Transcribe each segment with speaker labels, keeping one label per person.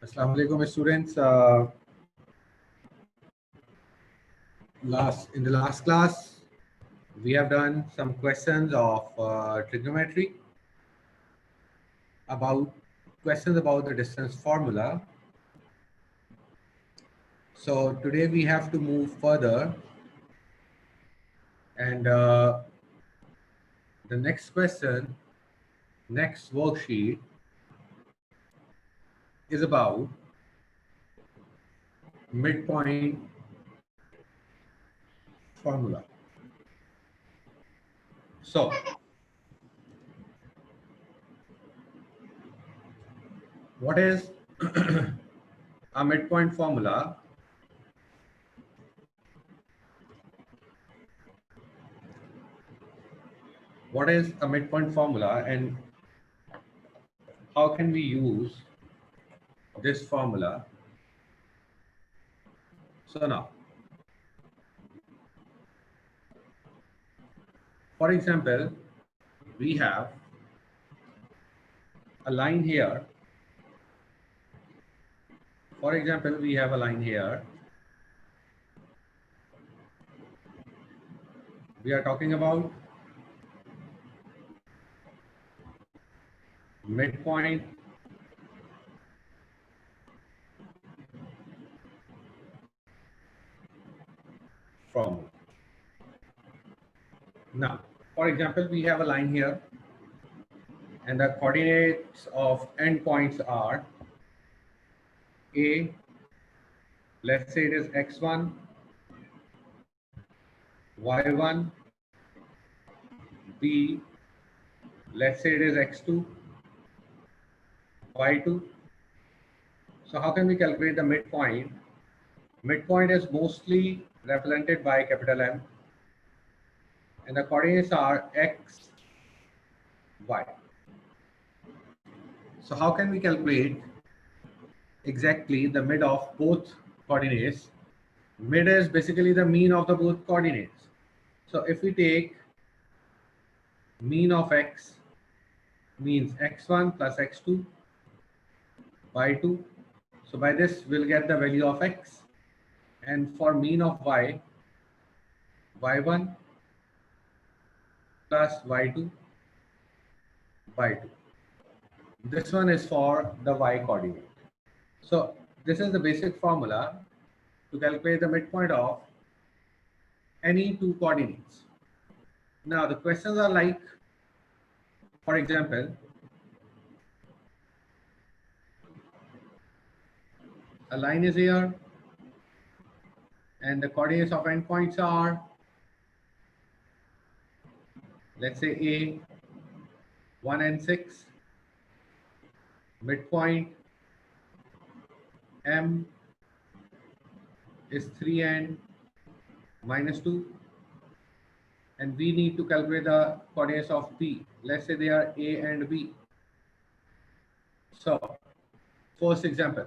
Speaker 1: Assalamu alaikum students. In the last class, we have done some questions of trigonometry about the distance formula. So today we have to move further, and the next question, next worksheet is about midpoint formula. So what is a midpoint formula? What is a midpoint formula, and how can we use this formula? So now, for example, we have a line here. For example, we have a line here. We are talking about midpoint formula. Now, for example, we have a line here, and the coordinates of endpoints are A, let's say it is x1, y1, B, let's say it is x2, y2. So how can we calculate the midpoint? Midpoint is mostly represented by capital M, and the coordinates are x, y. So how can we calculate exactly the mid of both coordinates? Mid is basically the mean of the both coordinates. So if we take mean of x means x1 plus x2 by 2. So by this we'll get the value of x. And for mean of y, y1 plus y2 by 2. This one is for the y coordinate. So this is the basic formula to calculate the midpoint of any two coordinates. Now the questions are like, for example, a line is here and the coordinates of endpoints are, let's say A, 1 and 6, midpoint M is 3 and minus 2, and we need to calculate the coordinates of B. Let's say they are A and B. So first example,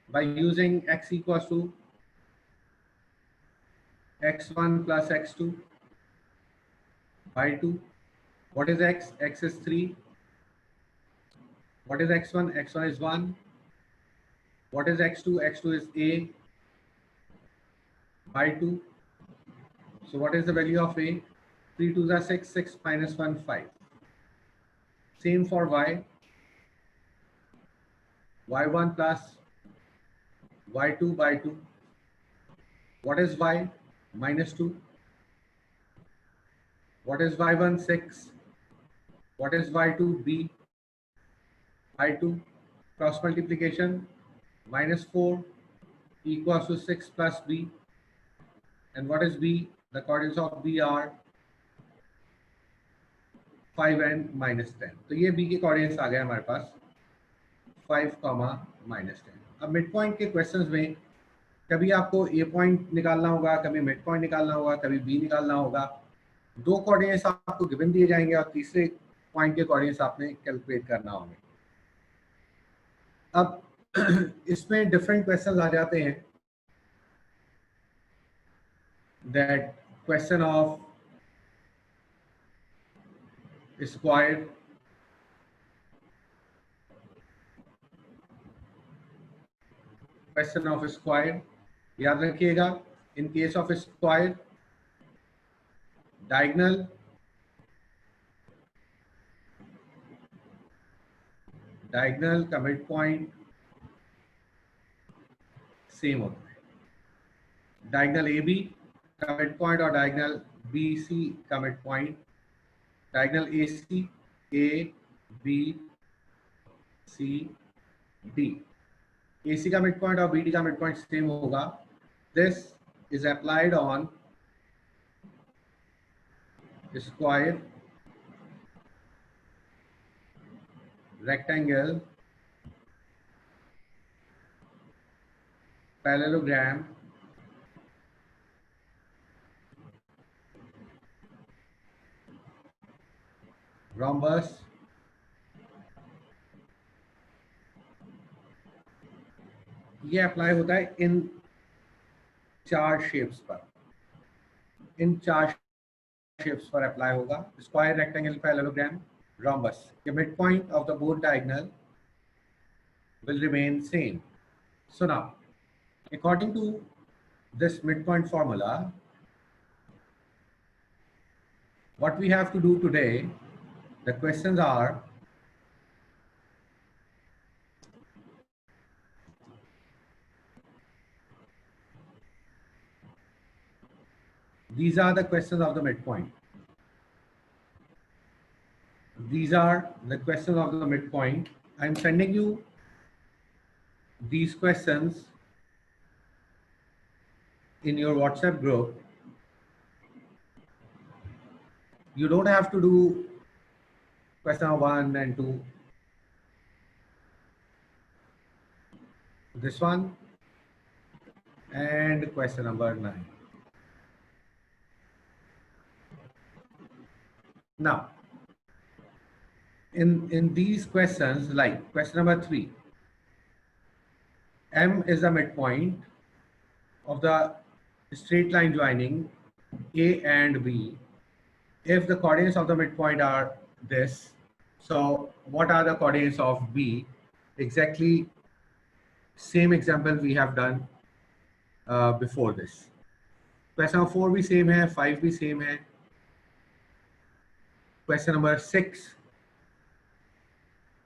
Speaker 1: by using x equals to x1 plus x2 by 2. What is x? X is 3. What is x1? X1 is 1. What is x2? X2 is A by 2. So what is the value of A? 3 2s are 6, 6 minus 1, 5. Same for y. y1 plus y2 by 2. What is y? Minus 2. What is y1? 6. What is y2? B by 2. Cross multiplication, minus 4 equals to 6 plus b. And what is b? The coordinates of b are 5 and minus 10. तो ये b के coordinates आ गए हमारे पास 5, minus 10. अब mid point के questions में कभी आपको ए पॉइंट निकालना होगा, कभी मिड पॉइंट निकालना होगा, कभी बी निकालना होगा. दो कोऑर्डिनेट्स आपको गिवन दिए जाएंगे और तीसरे पॉइंट के कोऑर्डिनेट्स आपने कैलकुलेट करना होंगे. अब इसमें डिफरेंट क्वेश्चंस आ जाते हैं. That question of square, question of square, याद रखिएगा in case of square diagonal का मिड पॉइंट सेम होता है। डायगोनल ए बी का मिड पॉइंट और डायगोनल बी सी का mid point, diagonal A C, A B C D, A C का mid point और बी डी का mid point same होगा। This is applied on square rectangle parallelogram rhombus ये apply होता है इन चार शेप्स पर, इन चार शेप्स पर अप्लाई होगा। Square, rectangle, parallelogram, rhombus. The midpoint of the both diagonal will remain same. So now, according to this midpoint formula, what we have to do today, the questions are these are the questions of the midpoint. These are the questions of the midpoint. I'm sending you these questions in your WhatsApp group. You don't have to do question 1 and 2. This one and question number 9. Now, in these questions, like question number 3, M is the midpoint of the straight line joining A and B. If the coordinates of the midpoint are this, so what are the coordinates of B? Exactly same example we have done before this. Question number 4 भी same है, 5 भी same है. Question number 6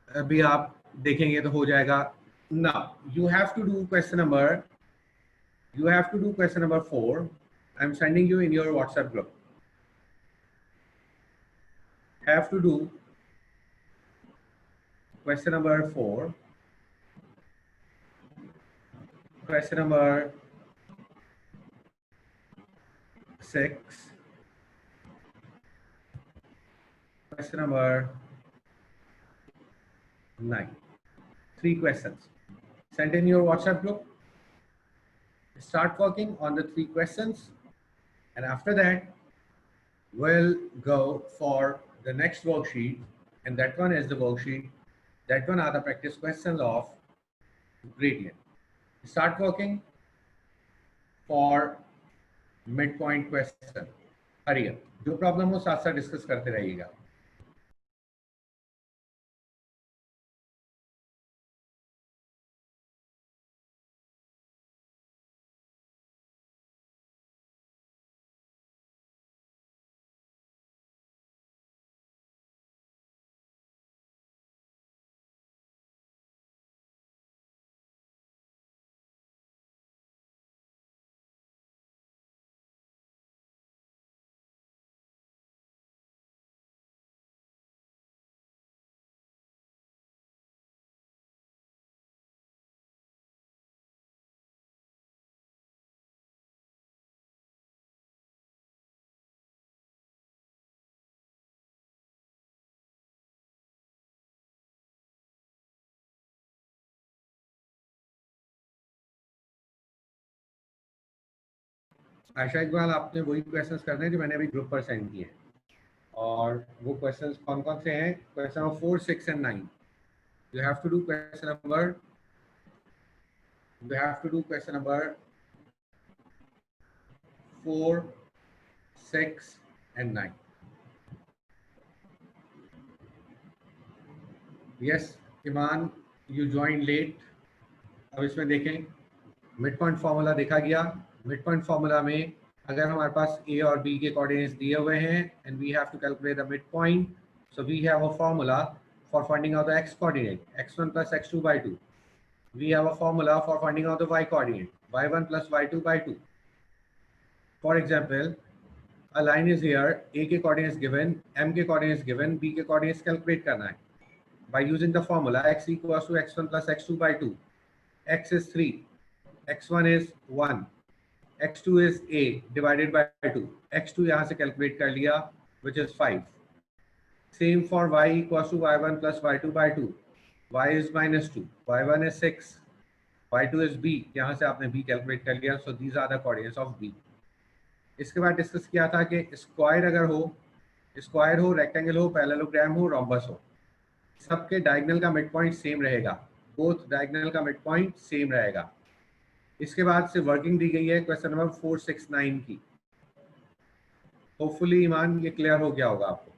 Speaker 1: अभी आप देखेंगे तो हो जाएगा. Now you have to do question number 4. I'm sending you in your WhatsApp group. Have to do question number 4, question number 6, question number 9. 3 questions. Send in your WhatsApp group. Start working on the 3 questions, and after that we'll go for the next worksheet, and that one is the worksheet. That one are the practice questions of gradient. Start working for midpoint question. हरियर जो problem हो साथ साथ discuss करते रहिएगा. आशा इकबाल, आपने वही questions करने हैं जो मैंने अभी ग्रुप पर सेंड किए हैं, और वो क्वेश्चंस कौन कौन से हैं? Question number 4, 6 and 9. You have to do question number 4, 6 and 9. Yes, Iman, you joined late. अब इसमें देखें मिड पॉइंट फॉर्मूला देखा गया। मिड पॉइंट फॉर्मूला में अगर हमारे पास ए और बी के कोऑर्डिनेट्स दिए हुए हैं and we have to calculate the mid point, so we have a formula for finding out the X coordinate x1 plus x2 by 2. We have a formula for finding out the y coordinate, y1 plus y2 by 2. For example, a line is here, a के coordinates given, m के coordinates given, b के coordinates calculate करना है by using the formula x equals to x1 plus x2 by 2. X is 3, x1 is 1, x2 is a divided by 2. x2 यहाँ से calculate कर लिया, which is 5. Same for y equals to y1 plus y2 by 2. y is minus 2, y1 is 6, y2 is b, यहाँ से आपने b calculate कर लिया, so these are the coordinates of b. इसके बाद डिस्कस किया था कि स्क्वायर अगर हो, स्क्वायर हो, रेक्टेंगल हो, पैरेललोग्राम हो, रोम्बस हो, सबके डायगोनल का मिड पॉइंट सेम रहेगा, बोथ डायगोनल का मिड पॉइंट सेम रहेगा। इसके बाद से वर्किंग दी गई है क्वेश्चन नंबर 469 की। होपफुली ईमान ये क्लियर हो गया होगा आपको।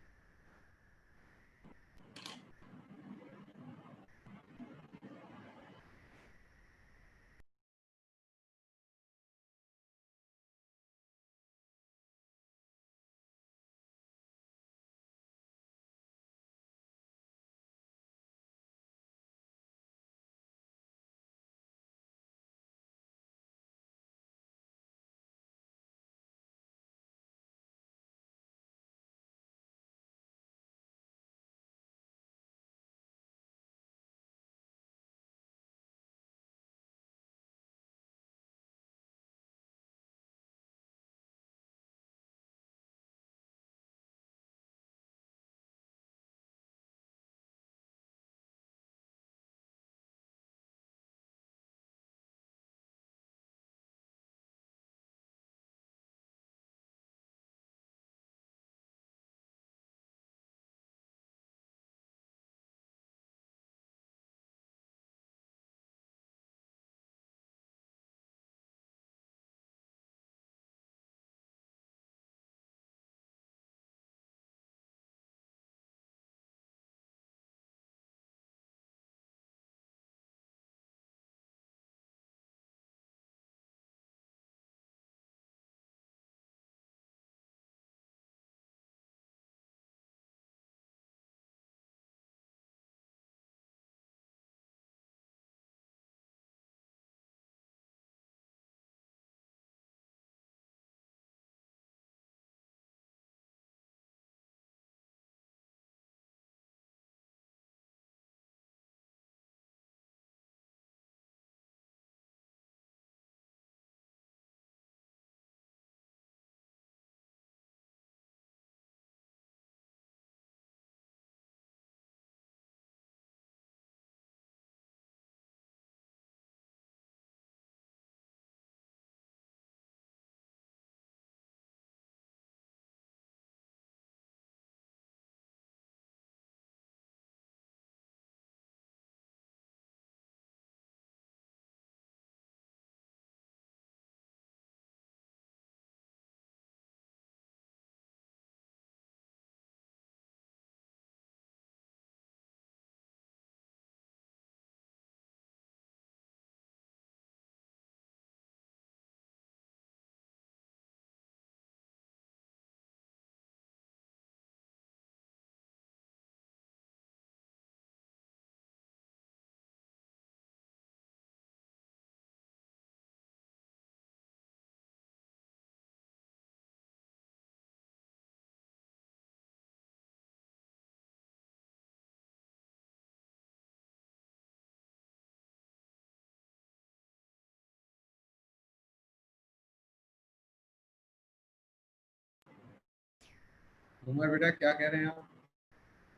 Speaker 1: उमर बेटा क्या कह रहे हैं आप?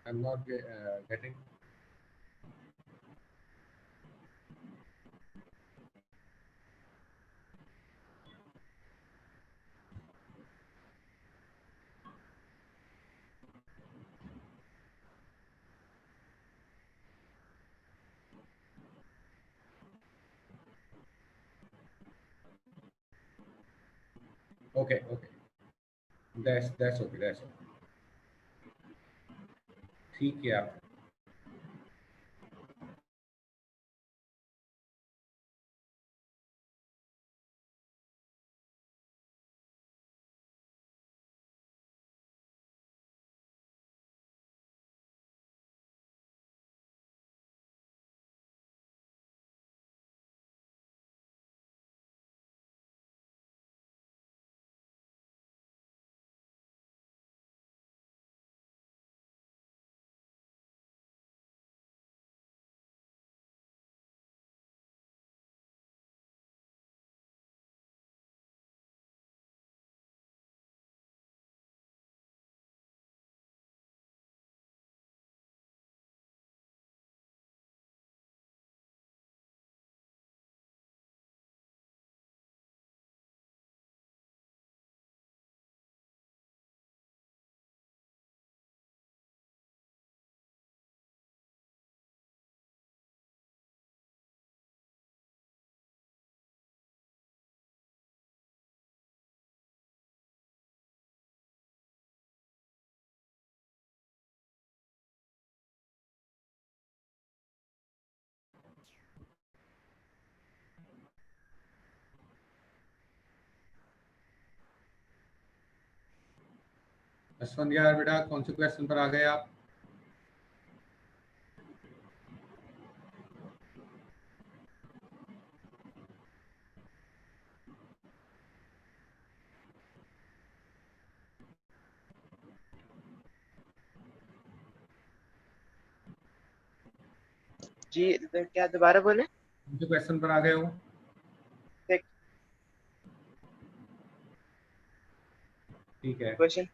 Speaker 1: I am not getting. Okay okay, that's okay, that's okay, ठीक है आप। असफंदियार बेटा कौन से क्वेश्चन पर आ गए आप?
Speaker 2: जी क्या दोबारा बोले?
Speaker 1: कौन से क्वेश्चन पर आ गए हो? ठीक है,
Speaker 2: क्वेश्चन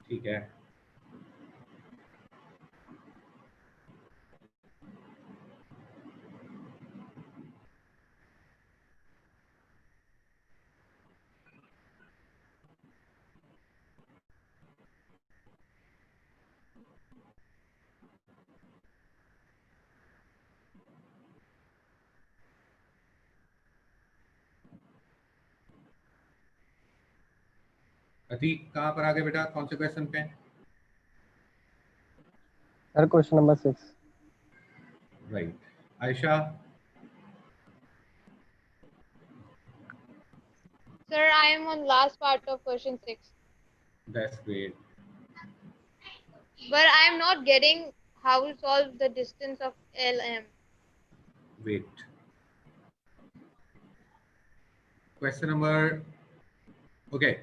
Speaker 1: ठीक है। अतीक कहाँ पर आ गए बेटा, कौन से क्वेश्चन पे?
Speaker 3: Sir question number 6।
Speaker 1: Right. Ayesha?
Speaker 4: Sir, I am on last part of question 6.
Speaker 1: That's great.
Speaker 4: But I am not getting how to solve the distance of LM.
Speaker 1: Wait, question number, okay,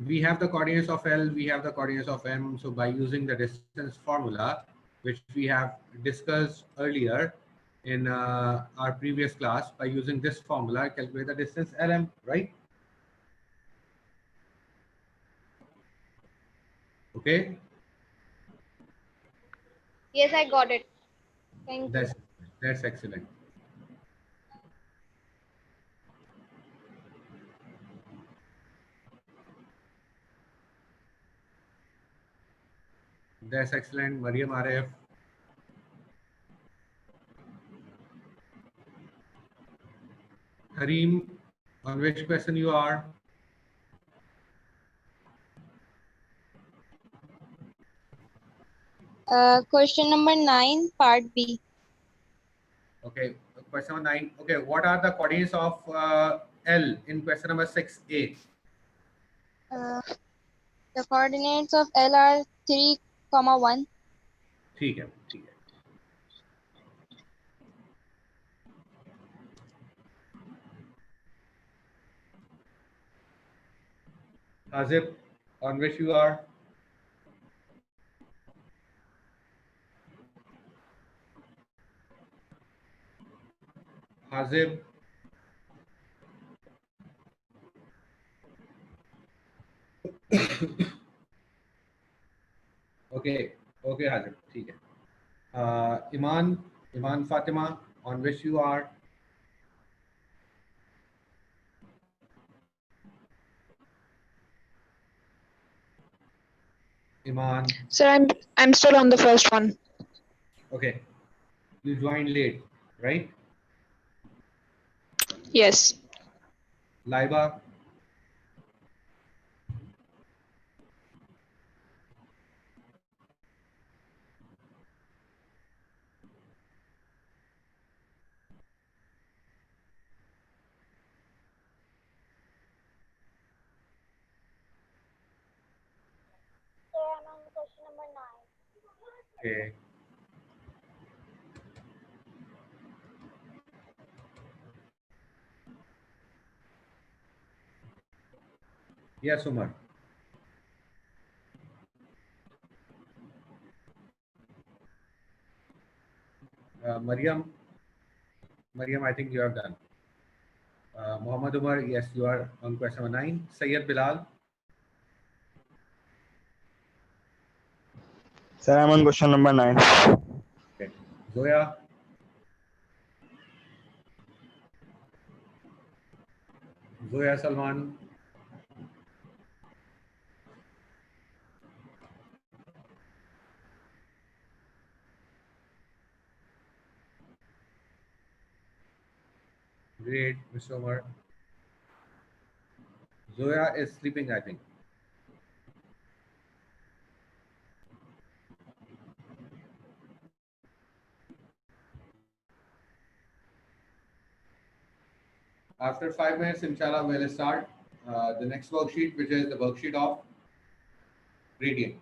Speaker 1: we have the coordinates of L, we have the coordinates of M. So by using the distance formula, which we have discussed earlier in our previous class, by using this formula, calculate the distance LM, right? Okay.
Speaker 4: Yes, I got it. Thank you.
Speaker 1: That's excellent. That's excellent, Mariam Arif. Kareem, on which question you are?
Speaker 5: Question number 9, part B.
Speaker 1: Okay, question number 9. Okay, what are the coordinates of L in question number 6A?
Speaker 5: The coordinates of L are 3, 1.
Speaker 1: ठीक है, ठीक है। Hazib, on which you are? Hazib. Okay, okay, Hazib, ठीक है। Iman Fatima, on which you are? Iman.
Speaker 6: Sir, I'm still on the first one.
Speaker 1: Okay, you joined late, right?
Speaker 6: Yes.
Speaker 1: Laiba.
Speaker 4: Sir, I'm on question number 9.
Speaker 1: Okay. Yes, Umar. Mariam, I think you are done. Muhammad Umar, yes, you are on question number 9. Sayyid Bilal.
Speaker 3: Sir, I'm on question number 9.
Speaker 1: Okay. Zoya. Zoya Salman. Great, Mr. Umar. Zoya is sleeping, I think. After 5 minutes, inshallah, we'll start the next worksheet, which is the worksheet of radian.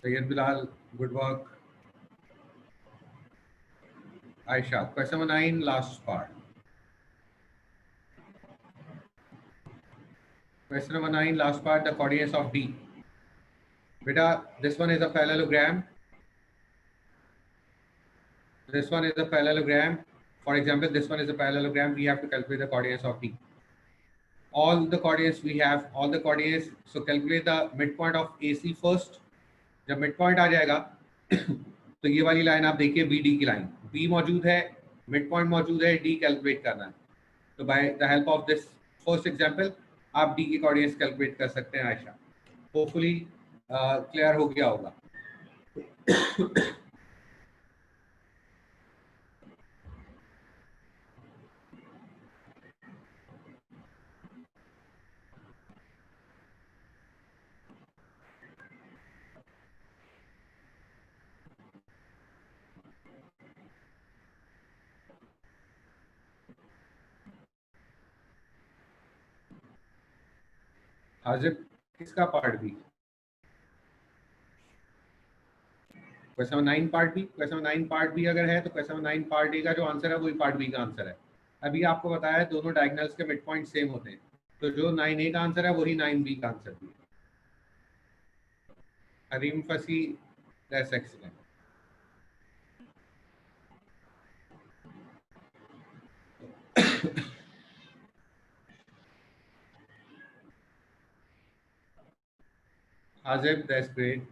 Speaker 1: Sayyid Bilal, good work. Aisha, question number 9, last part. Question number 9, last part, the coordinates of D. Beta, this one is a parallelogram. This one is a parallelogram. For example, this one is a parallelogram. We have to calculate the coordinates of D. All the coordinates we have, all the coordinates. So calculate the midpoint of AC first. जब midpoint आ जाएगा तो ये वाली line आप देखिए BD की line. B मौजूद है, midpoint मौजूद है, D कैलकुलेट करना है. तो by the help of this first example आप D के coordinates कैलकुलेट कर सकते हैं आयशा. Hopefully clear हो गया होगा. हाजिब, किसका part B? Question 9 part B. Question 9 part B अगर है तो क्वेश्चन 9 पार्ट ए का जो आंसर है वही पार्ट बी का आंसर है. अभी आपको बताया है दोनों डायगोनल्स के मिड पॉइंट सेम होते हैं, तो जो 9A का आंसर है वही 9B का आंसर भी है. हरीम फसी, that's excellent. Hazib, that's great.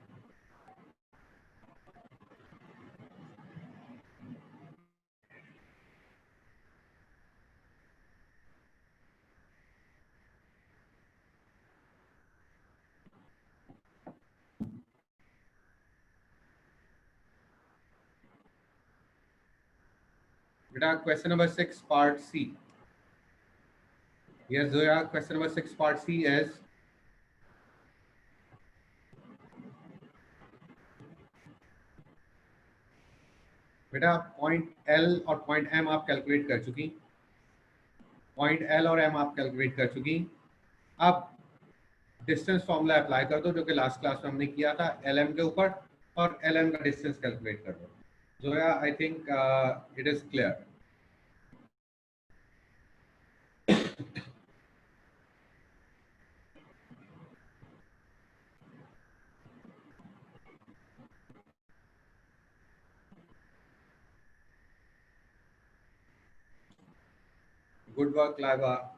Speaker 1: Beta, question number 6, part C. Yes, Zoya, question number 6, part C is बेटा पॉइंट L और पॉइंट M आप कैलकुलेट कर चुकी. पॉइंट L और M आप कैलकुलेट कर चुकी. अब डिस्टेंस फॉर्मूला अप्लाई कर दो जो कि लास्ट क्लास में हमने किया था LM के ऊपर, और LM का डिस्टेंस कैलकुलेट कर दो. Zoya, I think it is clear. Good work, Laiba.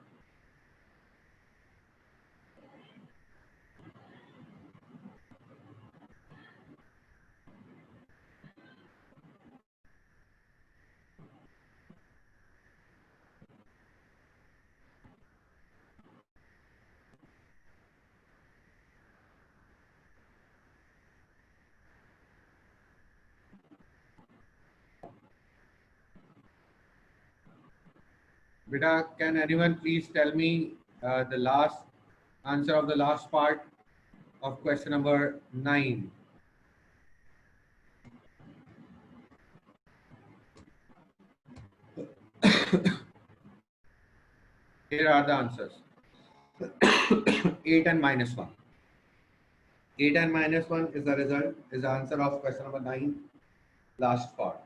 Speaker 1: Beta, can anyone please tell me the last answer of the last part of question number 9? Here are the answers. 8 and minus 1. 8 and minus 1 is the result, is the answer of question number 9, last part.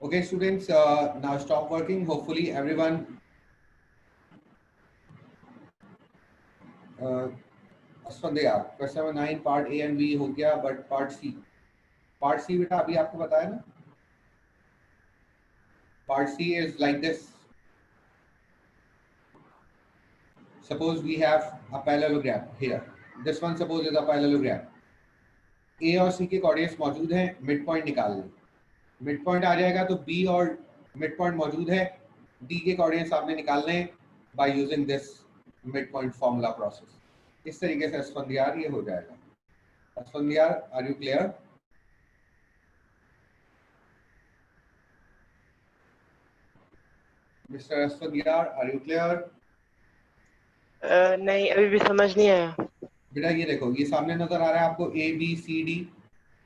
Speaker 1: Okay, students, now stop working. Hopefully, everyone. Question number 9, part A and B हो गया, but part C बेटा अभी आपको बताया ना. Part C is like this. Suppose we have a parallelogram here. This one suppose is a parallelogram. A और C के coordinates मौजूद हैं, मिड पॉइंट निकाल लें. मिड पॉइंट आ जाएगा तो B और मिड पॉइंट मौजूद है, D के कोऑर्डिनेट्स आपने निकालने हैं by using this mid point formula process. इस तरीके से अस्फंदियार ये हो जाएगा. Asfandyar, are you clear? Mister Asfandyar, are you clear?
Speaker 2: नहीं, अभी भी समझ नहीं आया.
Speaker 1: बेटा ये देखो, ये सामने नजर आ रहा है आपको A B C D.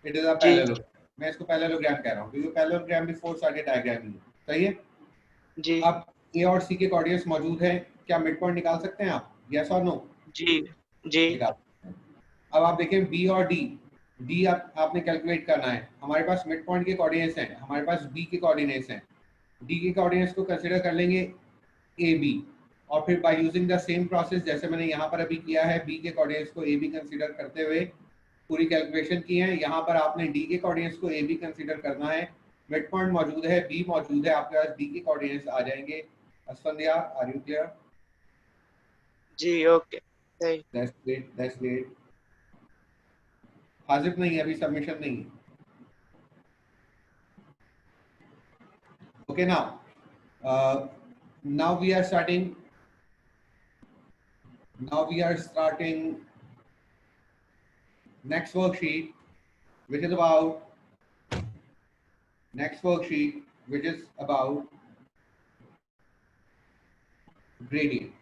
Speaker 1: It is a
Speaker 2: जी.
Speaker 1: पैरेललोग्राम. मैं इसको पैरेललोग्राम कह रहा हूँ क्योंकि पैरेललोग्राम भी फोर साइडेड डायग्राम ही है. सही है.
Speaker 2: जी.
Speaker 1: अब A और C के कोऑर्डिनेट्स मौजूद हैं, क्या मिड पॉइंट निकाल सकते हैं आप? यस और नो?
Speaker 2: जी. जी.
Speaker 1: निकाल सकते हैं. अब आप देखें B और D आपने कैलकुलेट करना है. हमारे पास मिड पॉइंट के कोऑर्डिनेट्स हैं, हमारे पास B के कोऑर्डिनेट्स हैं. D के कोऑर्डिनेट्स को कंसीडर कर लेंगे AB, और फिर by using the same process जैसे मैंने यहाँ पर अभी किया है, B के कोऑर्डिनेट्स को AB कंसीडर करते हुए पूरी कैलकुलेशन की है. यहाँ पर आपने D के कोऑर्डिनेट्स को AB कंसीडर करना है. मिड पॉइंट मौजूद है, B मौजूद है, आपके पास D के कोऑर्डिनेट्स आ जाएंगे. Asfandyar, are you clear?
Speaker 2: जी. ओके. सही.
Speaker 1: That's great. हाजिर नहीं है, अभी सबमिशन नहीं है. Okay, now we are starting next worksheet, which is about gradient.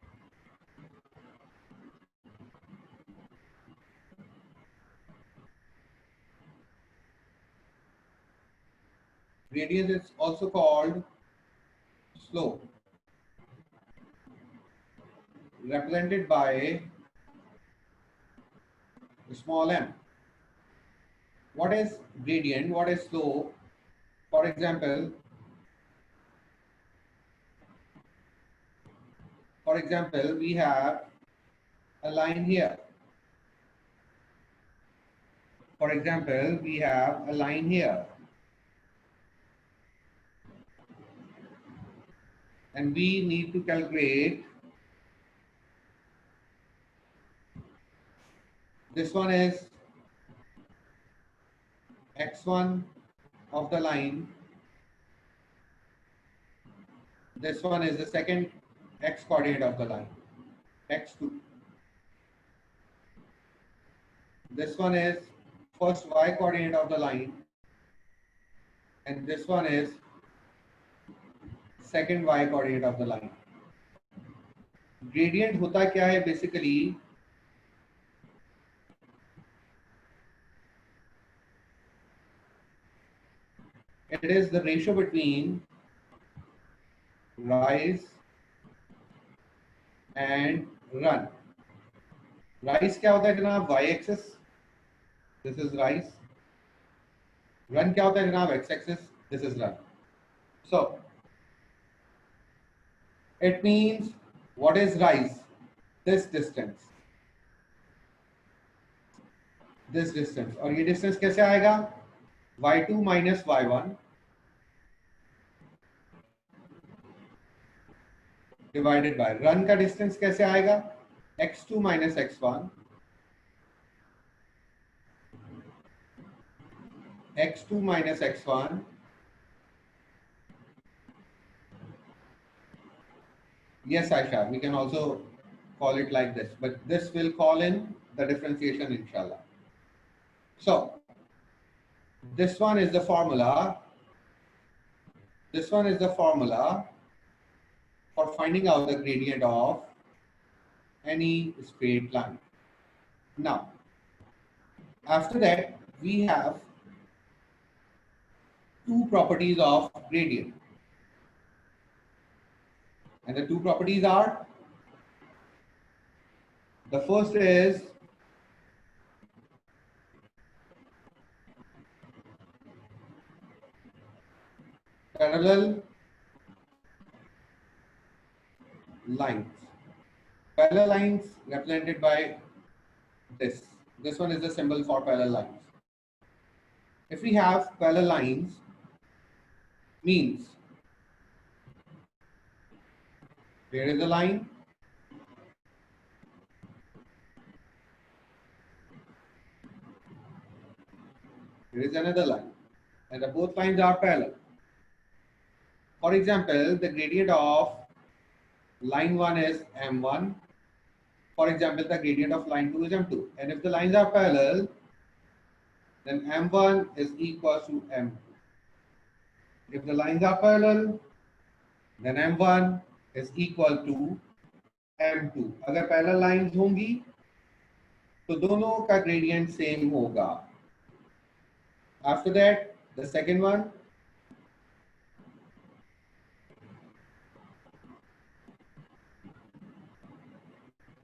Speaker 1: Gradient is also called slope, represented by small m. What is gradient? What is slope? For example, we have a line here. And we need to calculate, this one is x1 of the line, this one is the second x coordinate of the line, x2, this one is first y coordinate of the line, and this one is second y coordinate of the line. Gradient होता क्या है basically? It is the ratio between rise and run. Rise क्या होता है जनाब? Y axis. This is rise. Run क्या होता है जनाब? X axis. This is run. So it means, what is rise? This distance. और ये distance कैसे आएगा? y2 minus y1 divided by run का distance कैसे आएगा? x2 minus x1 Yes, Aisha, we can also call it like this, but this will call in the differentiation inshallah. So this one is the formula. This one is the formula for finding out the gradient of any straight line. Now, after that, we have two properties of gradient. And the two properties are, the first is parallel lines. Parallel lines represented by this. This one is the symbol for parallel lines. If we have parallel lines, means here is a line, here is another line, and both lines are parallel. For example, the gradient of line 1 is m1. For example, the gradient of line 2 is m2. And if the lines are parallel, then m1 is equal to m2. If the lines are parallel, then m1 is equal to m2. अगर parallel lines होंगी, तो दोनों का gradient same होगा. After that, the second one,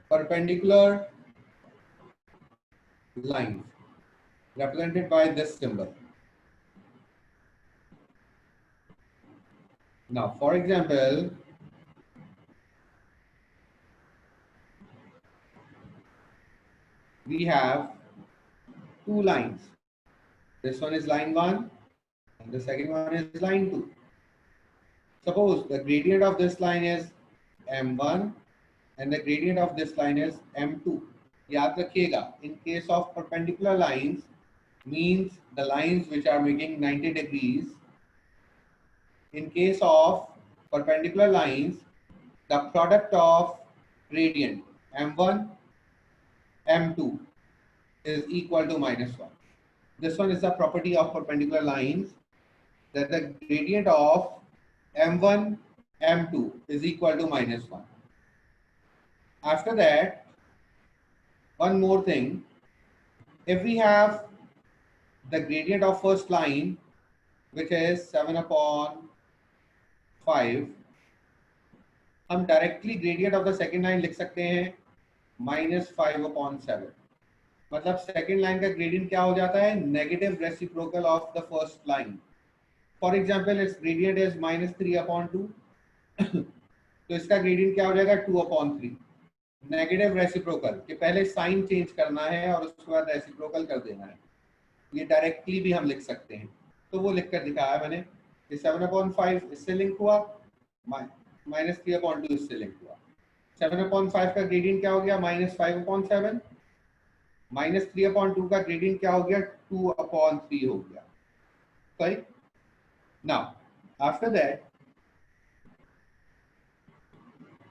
Speaker 1: perpendicular lines represented by this symbol. Now, for example, we have two lines. This one is line 1 and the second one is line 2. Suppose the gradient of this line is m1 and the gradient of this line is m2. याद रखिएगा, in case of perpendicular lines means the lines which are making 90 degrees. In case of perpendicular lines, the product of gradient m1, m2 is equal to -1. This one is the property of perpendicular lines, that the gradient of m1, m2 is equal to -1. After that, one more thing, if we have the gradient of first line, which is 7/5, हम directly gradient of the second line लिख सकते हैं -5/7. मतलब second line का gradient क्या हो जाता है? Negative reciprocal of the first line. For example, its gradient is -3/2. तो इसका gradient क्या हो जाएगा? 2/3. नेगेटिव रेसिप्रोकल कि पहले साइन चेंज करना है और उसके बाद रेसिप्रोकल कर देना है. ये डायरेक्टली भी हम लिख सकते हैं, तो वो लिख कर दिखाया मैंने. ये 7/5 इससे लिंक हुआ, -3/2 इससे लिंक हुआ. 7/5 का ग्रेडियंट क्या हो गया? -5/7. -3/2 का ग्रेडियंट क्या हो गया? 2/3 हो गया. सही. नाउ आफ्टर दैट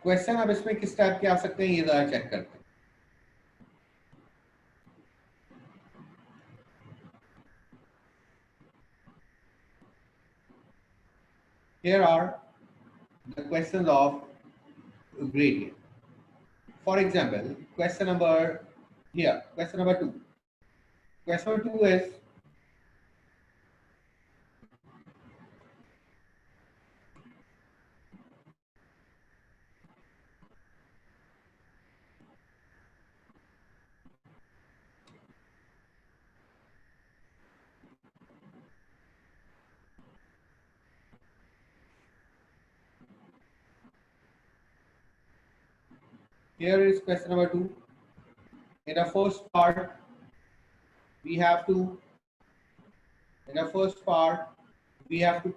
Speaker 1: क्वेश्चन अब इसमें किस टाइप के आ सकते हैं ये जरा चेक करते हैं. Here are the questions of gradient. For example, question number 2. Question number 2 is, here is question number 2. In the first part, we have to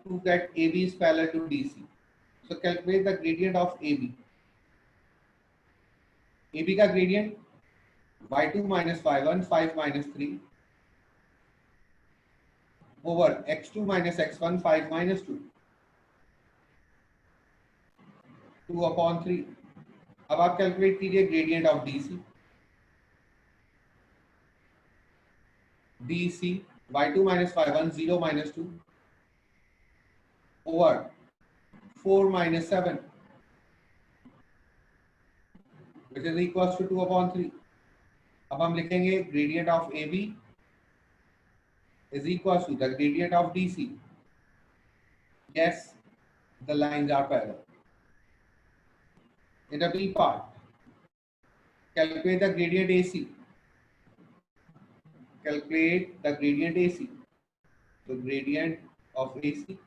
Speaker 1: prove that AB is parallel to DC. So calculate the gradient of AB. AB का gradient y2 minus y1, 5 minus 3 over x2 minus x1, 5 minus 2, 2/3. अब आप calculate कीजिए gradient of DC y2 minus y1 0 minus 2 over 4 minus 7 which is equals to 2 upon 3. अब हम लिखेंगे gradient of AB is equals to the gradient of DC. Yes, the lines are parallel. In the B part, calculate the gradient AC. Calculate the gradient AC. The gradient of AC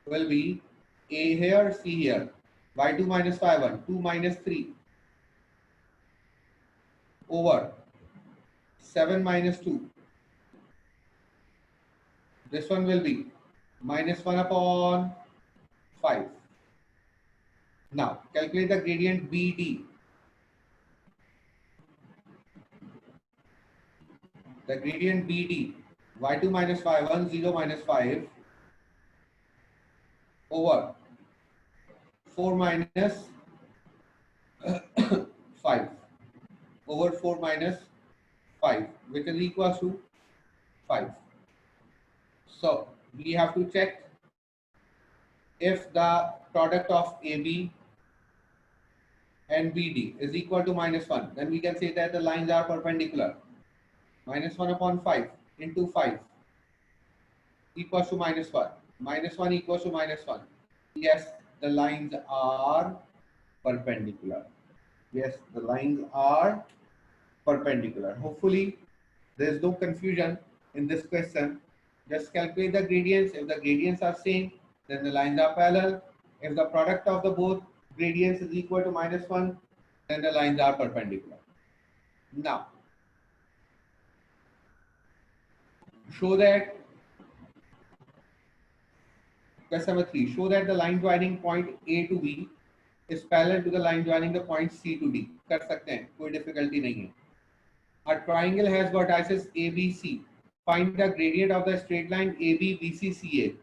Speaker 1: will be A here, C here. Y2 minus y1, 2 minus 3 over 7 minus 2. This one will be minus 1 upon 5. Now calculate the gradient BD. The gradient BD, y2 minus y1, 0 minus 5 over 4 minus 5 over 4 minus 5, which is equals to 5. So we have to check if the product of AB and BD is equal to minus 1, then we can say that the lines are perpendicular. Minus 1 upon 5 into 5 equals to minus 1. Minus 1 equals to minus 1. Yes, the lines are perpendicular. Yes, the lines are perpendicular. Hopefully, there is no confusion in this question. Just calculate the gradients. If the gradients are same, then the lines are parallel. If the product of the both gradients is equal to minus 1, then the lines are perpendicular. Now, show that question number 3. Show that the line joining point A to B is parallel to the line joining the point C to D. कर सकते हैं, कोई difficulty नहीं है. A triangle has vertices ABC. Find the gradient of the straight line AB, BC, CA.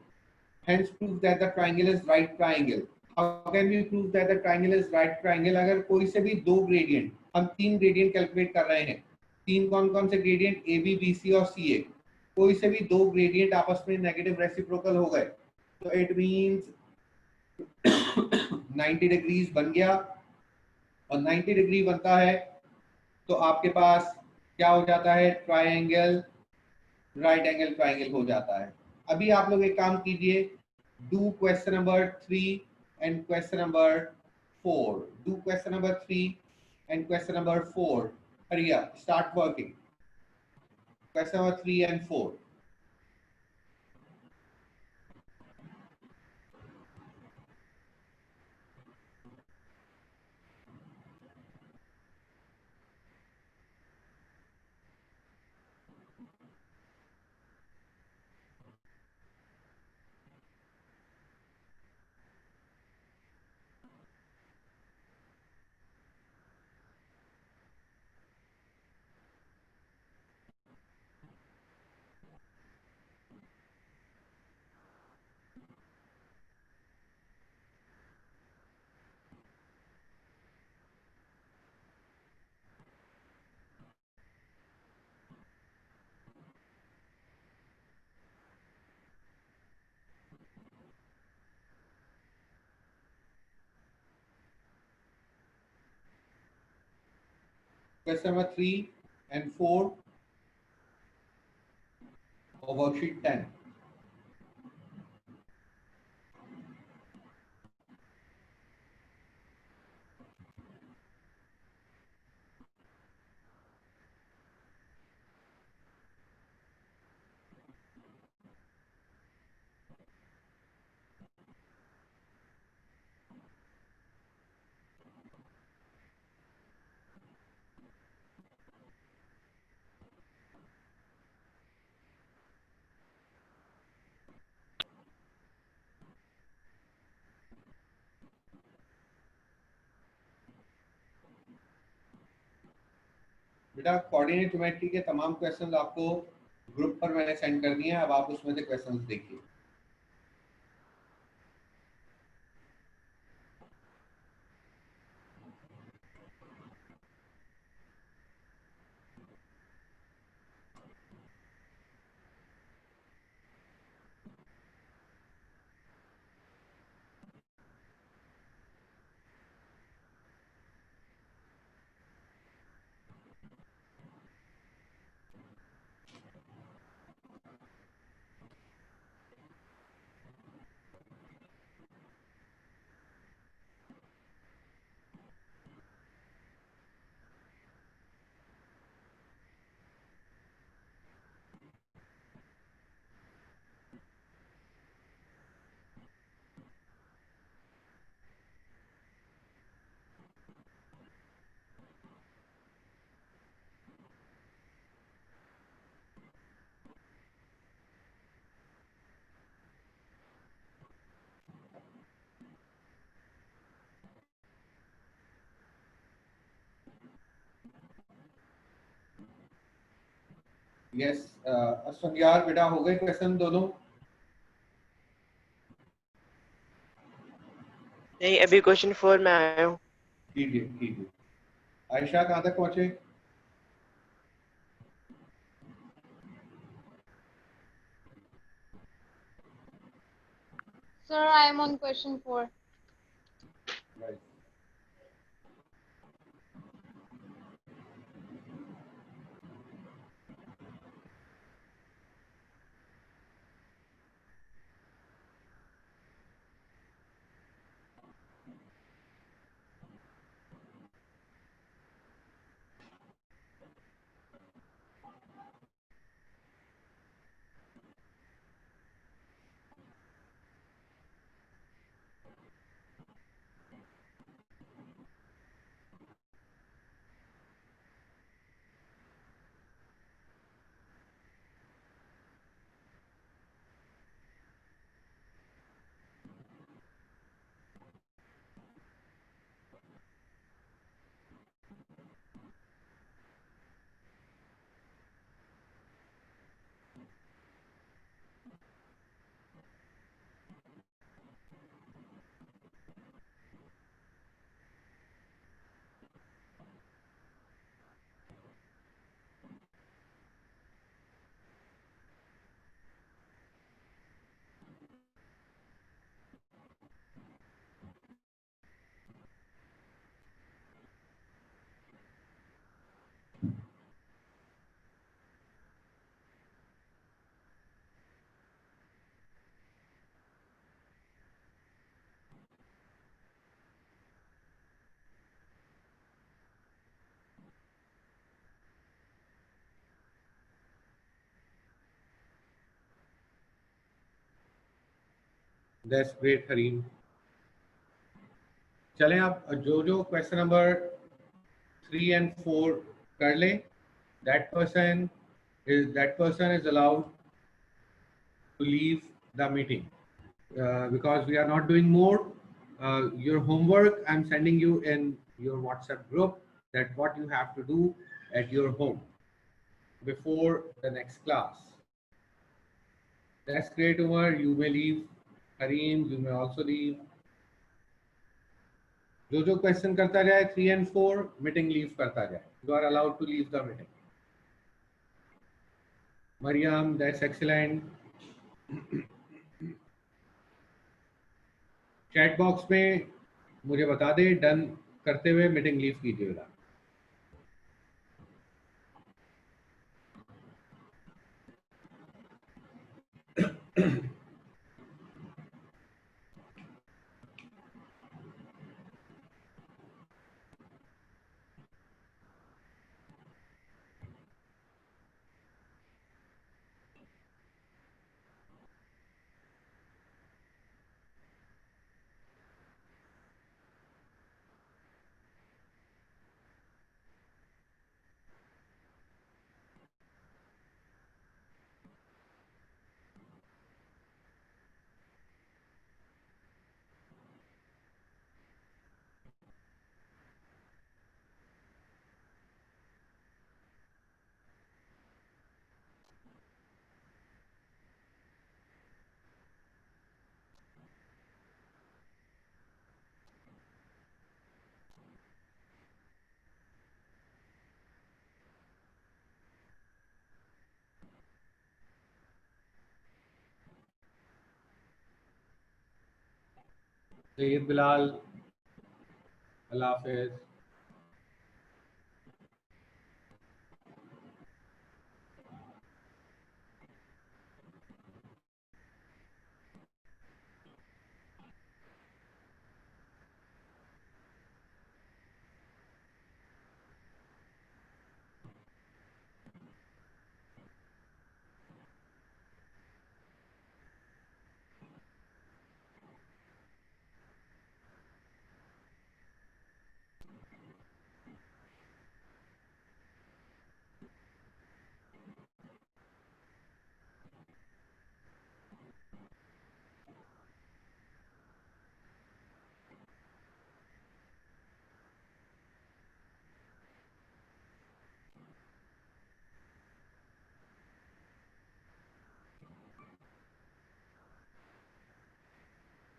Speaker 1: Hence, prove that the triangle is right triangle. How can we prove that the triangle is right triangle? अगर कोई से भी दो gradient, हम तीन gradient calculate कर रहे हैं. तीन कौन-कौन से gradient AB, BC और CA. कोई से भी दो gradient आपस में negative reciprocal हो गए. So it means 90 degrees बन गया और 90 डिग्री बनता है तो आपके पास क्या हो जाता है, ट्रायंगल राइट एंगल ट्रायंगल हो जाता है. अभी आप लोग एक काम कीजिए, do question number 3 and question number 4. Do question number 3 and question number 4. Hurry up, start working. Question number 3 and 4. Question number 3 and 4 of worksheet 10. बेटा कोऑर्डिनेट ज्योमेट्री के तमाम क्वेश्चंस आपको ग्रुप पर मैंने सेंड कर दिए हैं. अब आप उसमें से क्वेश्चंस देखिए. यस असफंदियार बेटा हो गए क्वेश्चन दोनों?
Speaker 2: नहीं, अभी क्वेश्चन 4 में आया हूँ।
Speaker 1: कीजिए। आयशा कहाँ तक पहुंचे?
Speaker 4: Sir, I am on question 4.
Speaker 1: Right. That's great, Harim. चलें आप जो क्वेश्चन नंबर 3 and 4 कर ले, that person is allowed to leave the meeting because we are not doing more. Your homework I'm sending you in your WhatsApp group, that what you have to do at your home before the next class. That's great, Umar. You may leave. Harim, you may also leave. जो question करता जाए 3 and 4 meeting leave करता जाए. You are allowed to leave the meeting. Mariam, that's excellent. Chat box में मुझे बता दे done करते हुए मीटिंग लीव कीजिएगा. सैयद बिलाल, अल्लाह हाफिज.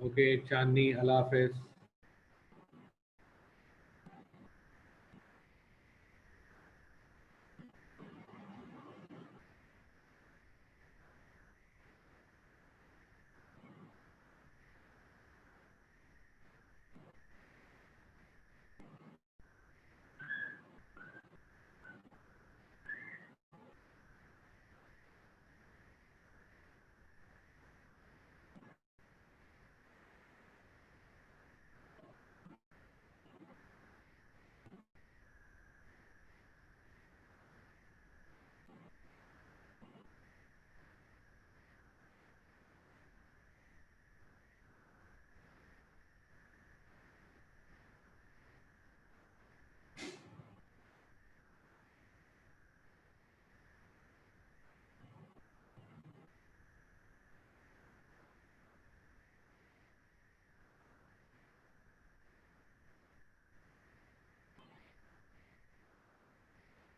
Speaker 1: ओके चांदनी, अल्लाह हाफिज।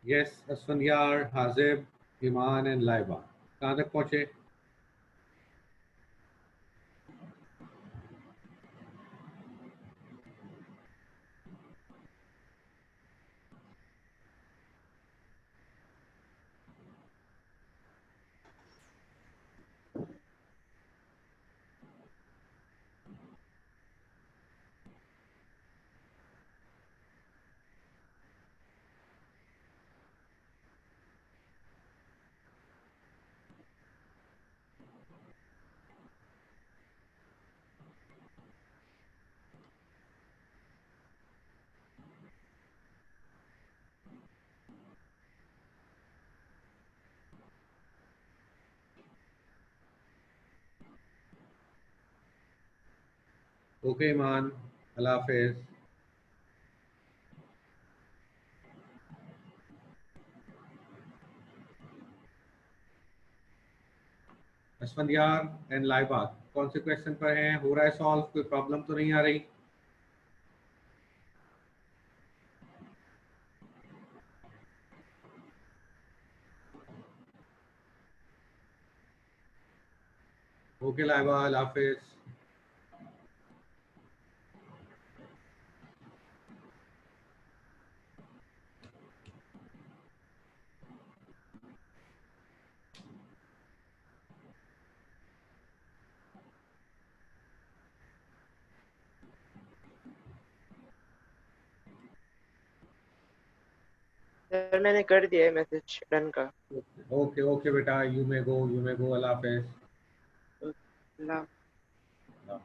Speaker 1: यस असफंदियार, हाजिब, ईमान एंड लाइबा कहाँ तक पहुंचे? ओके ईमान, अल्लाह हाफिज। असफंदियार एंड लाइबा कौन से क्वेश्चन पर हैं? हो रहा है सॉल्व? कोई प्रॉब्लम तो नहीं आ रही? ओके लाइबा, अल्लाह हाफिज।
Speaker 2: सर मैंने कर दिया है मैसेज डन का।
Speaker 1: ओके ओके बेटा, you may go, Allah Hafiz.
Speaker 2: Allah.
Speaker 1: Allah.